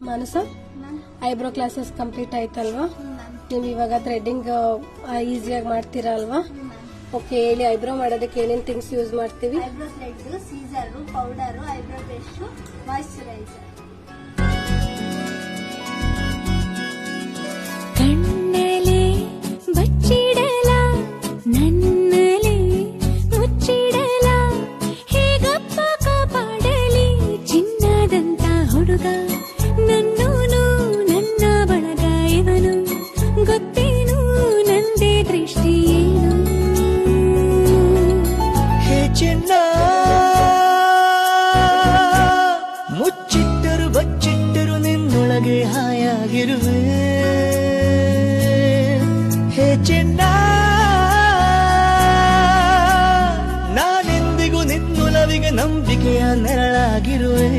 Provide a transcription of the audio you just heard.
ಮಾನಸ, eyebrow classes complete ಆಯ್ತಲ್ವಾ? ನೀವು ಇವಾಗ ಥ್ರೆಡ್ಡಿಂಗ್ ಈಸಿಯಾಗಿ ಮಾಡ್ತೀರಾ ಅಲ್ವಾ? ಓಕೆ, ಹೇಳಿ, ಐಬ್ರೋ ಮಾಡೋದಕ್ಕೆ ಏನೇನು ಥಿಂಗ್ಸ್ ಯೂಸ್ ಮಾಡ್ತೀವಿ? Eyebrow thread, scissor, powder, eyebrow brush, moisturiser. ಕಣ್ಣಲೆ ಬಚ್ಚಿಡಲ ನನ್ನಲೆ ಮುಚ್ಚಿಡಲ ಹೇಗಪ್ಪ ಕಾಪಾಡಲಿ ಚಿನ್ನದಂತ ಹುಡುಗ ನನ್ನೂನು ನನ್ನ ಬಳಗ ಇವನು ಗೊತ್ತೇನು ನಂದೇ ದೃಷ್ಟಿ ಏನು ಹೇ ಚಿನ್ನ ಮುಚ್ಚಿಟ್ಟರು ಬಚ್ಚಿಟ್ಟರು ನಿನ್ನೊಳಗೆ ಹಾಯಾಗಿರುವೆ. ಹೇ ಚಿನ್ನ ನಾನೆಂದಿಗೂ ನಿನ್ನೊಲವಿಗೆ ನಂಬಿಕೆಯ ನೆರಳಾಗಿರುವೆ.